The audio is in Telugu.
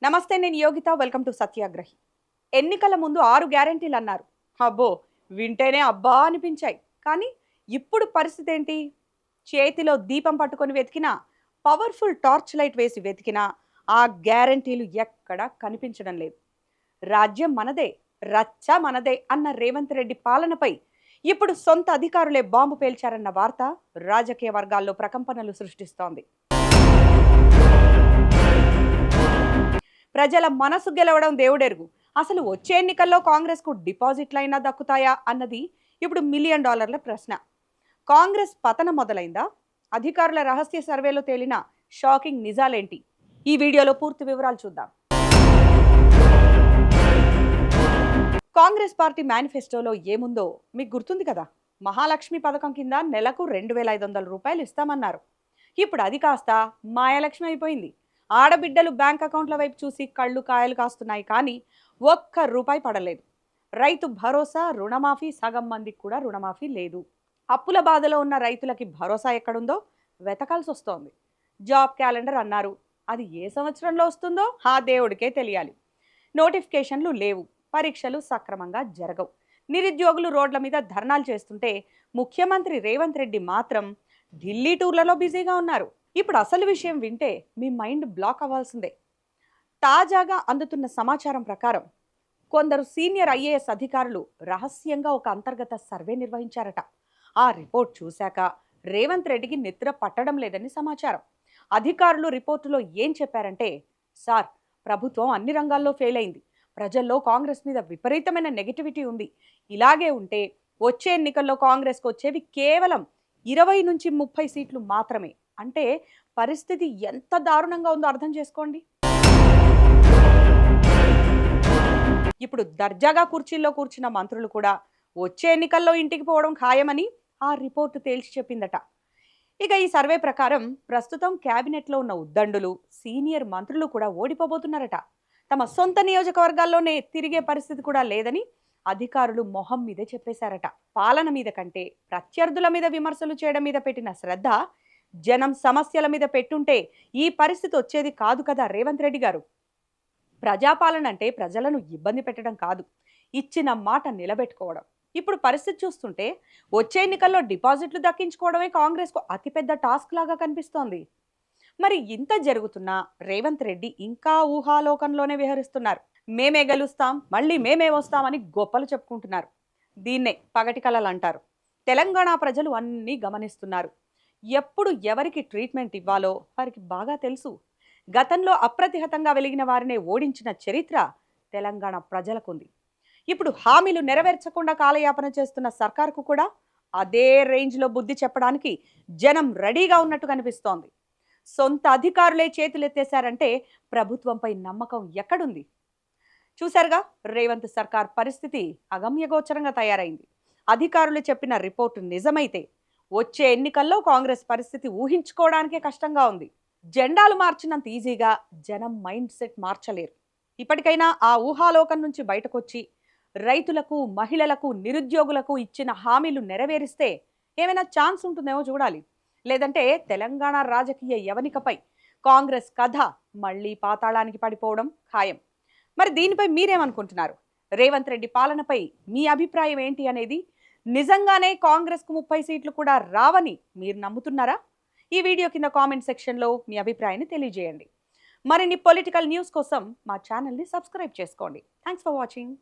నమస్తే, నేను యోగిత. Welcome to సత్యాగ్రహి. ఎన్నికల ముందు 6 గ్యారెంటీలు అన్నారు. అబ్బో, వింటేనే అబ్బా అనిపించాయి. కానీ ఇప్పుడు పరిస్థితి ఏంటి? చేతిలో దీపం పట్టుకొని వెతికినా, పవర్ఫుల్ టార్చ్ లైట్ వేసి వెతికినా ఆ గ్యారెంటీలు ఎక్కడా కనిపించడం లేదు. రాజ్యం మనదే, రచ్చ మనదే అన్న రేవంత్ రెడ్డి పాలనపై ఇప్పుడు సొంత అధికారులే బాంబు పేల్చారన్న వార్త రాజకీయ వర్గాల్లో ప్రకంపనలు సృష్టిస్తోంది. ప్రజల మనసు గెలవడం దేవుడెరుగు. అసలు వచ్చే ఎన్నికల్లో కాంగ్రెస్కు డిపాజిట్లైనా దక్కుతాయా అన్నది ఇప్పుడు $1,000,000 ప్రశ్న. కాంగ్రెస్ పతనం మొదలైందా? అధికారుల రహస్య సర్వేలో తేలిన షాకింగ్ నిజాలేంటి? ఈ వీడియోలో పూర్తి వివరాలు చూద్దాం. కాంగ్రెస్ పార్టీ మేనిఫెస్టోలో ఏముందో మీకు గుర్తుంది కదా. మహాలక్ష్మి పథకం కింద నెలకు 2,500 రూపాయలు ఇస్తామన్నారు. ఇప్పుడు అది కాస్త మాయలక్ష్మి అయిపోయింది. ఆడబిడ్డలు బ్యాంక్ అకౌంట్ల వైపు చూసి కళ్ళు కాయలు కాస్తున్నాయి, కానీ ఒక్క రూపాయి పడలేదు. రైతు భరోసా, రుణమాఫీ, సగం మందికి కూడా రుణమాఫీ లేదు. అప్పుల బాధలో ఉన్న రైతులకి భరోసా ఎక్కడుందో వెతకాల్సి వస్తోంది. జాబ్ క్యాలెండర్ అన్నారు, అది ఏ సంవత్సరంలో వస్తుందో ఆ దేవుడికే తెలియాలి. నోటిఫికేషన్లు లేవు, పరీక్షలు సక్రమంగా జరగవు. నిరుద్యోగులు రోడ్ల మీద ధర్నాలు చేస్తుంటే ముఖ్యమంత్రి రేవంత్ రెడ్డి మాత్రం ఢిల్లీ టూర్లలో బిజీగా ఉన్నారు. ఇప్పుడు అసలు విషయం వింటే మీ మైండ్ బ్లాక్ అవ్వాల్సిందే. తాజాగా అందుతున్న సమాచారం ప్రకారం కొందరు సీనియర్ ఐఏఎస్ అధికారులు రహస్యంగా ఒక అంతర్గత సర్వే నిర్వహించారట. ఆ రిపోర్ట్ చూశాక రేవంత్ రెడ్డికి నిద్ర పట్టడం లేదని సమాచారం. అధికారులు రిపోర్టులో ఏం చెప్పారంటే, సార్, ప్రభుత్వం అన్ని రంగాల్లో ఫెయిల్ అయింది. ప్రజల్లో కాంగ్రెస్ మీద విపరీతమైన నెగటివిటీ ఉంది. ఇలాగే ఉంటే వచ్చే ఎన్నికల్లో కాంగ్రెస్కి వచ్చేవి కేవలం 20 నుంచి 30 సీట్లు మాత్రమే. అంటే పరిస్థితి ఎంత దారుణంగా ఉందో అర్థం చేసుకోండి. ఇప్పుడు దర్జాగా కుర్చీల్లో కూర్చున్న మంత్రులు కూడా వచ్చే ఎన్నికల్లో ఇంటికి పోవడం ఖాయమని ఆ రిపోర్టు తేల్చి చెప్పిందట. ఇక ఈ సర్వే ప్రకారం ప్రస్తుతం క్యాబినెట్లో ఉన్న ఉద్దండులు, సీనియర్ మంత్రులు కూడా ఓడిపోబోతున్నారట. తమ సొంత నియోజకవర్గాల్లోనే తిరిగే పరిస్థితి కూడా లేదని అధికారులు మొహం మీదే చెప్పేశారట. పాలన మీద కంటే ప్రత్యర్థుల మీద విమర్శలు చేయడం మీద పెట్టిన శ్రద్ధ జనం సమస్యల మీద పెట్టుంటే ఈ పరిస్థితి వచ్చేది కాదు కదా రేవంత్ రెడ్డి గారు. ప్రజాపాలన అంటే ప్రజలను ఇబ్బంది పెట్టడం కాదు, ఇచ్చిన మాట నిలబెట్టుకోవడం. ఇప్పుడు పరిస్థితి చూస్తుంటే వచ్చే ఎన్నికల్లో డిపాజిట్లు దక్కించుకోవడమే కాంగ్రెస్కు అతిపెద్ద టాస్క్ లాగా కనిపిస్తోంది. మరి ఇంత జరుగుతున్నా రేవంత్ రెడ్డి ఇంకా ఊహాలోకంలోనే విహరిస్తున్నారు. మేమే గెలుస్తాం, మళ్ళీ మేమే వస్తామని గొప్పలు చెప్పుకుంటున్నారు. దీన్నే పగటి కలలు అంటారు. తెలంగాణ ప్రజలు అన్నీ గమనిస్తున్నారు. ఎప్పుడు ఎవరికి ట్రీట్మెంట్ ఇవ్వాలో వారికి బాగా తెలుసు. గతంలో అప్రతిహతంగా వెలిగిన వారినే ఓడించిన చరిత్ర తెలంగాణ ప్రజలకుంది. ఇప్పుడు హామీలు నెరవేర్చకుండా కాలయాపన చేస్తున్న సర్కార్కు కూడా అదే రేంజ్లో బుద్ధి చెప్పడానికి జనం రెడీగా ఉన్నట్టు కనిపిస్తోంది. సొంత అధికారులే చేతులెత్తేశారంటే ప్రభుత్వంపై నమ్మకం ఎక్కడుంది? చూశారుగా, రేవంత్ సర్కార్ పరిస్థితి అగమ్యగోచరంగా తయారైంది. అధికారులు చెప్పిన రిపోర్టు నిజమైతే వచ్చే ఎన్నికల్లో కాంగ్రెస్ పరిస్థితి ఊహించుకోవడానికే కష్టంగా ఉంది. జెండాలు మార్చినంత ఈజీగా జనం మైండ్ సెట్ మార్చలేరు. ఇప్పటికైనా ఆ ఊహాలోకం నుంచి బయటకొచ్చి రైతులకు, మహిళలకు, నిరుద్యోగులకు ఇచ్చిన హామీలు నెరవేరిస్తే ఏమైనా ఛాన్స్ ఉంటుందేమో చూడాలి. లేదంటే తెలంగాణ రాజకీయ యవనికపై కాంగ్రెస్ కథ మళ్ళీ పాతాళానికి పడిపోవడం ఖాయం. మరి దీనిపై మీరేమనుకుంటున్నారు? రేవంత్ రెడ్డి పాలనపై మీ అభిప్రాయం ఏంటి అనేది? నిజంగానే కాంగ్రెస్కు 30 సీట్లు కూడా రావని మీరు నమ్ముతున్నారా? ఈ వీడియో కింద కామెంట్ సెక్షన్లో మీ అభిప్రాయాన్ని తెలియజేయండి. మరిన్ని పొలిటికల్ న్యూస్ కోసం మా ఛానల్ని సబ్స్క్రైబ్ చేసుకోండి. Thanks for watching.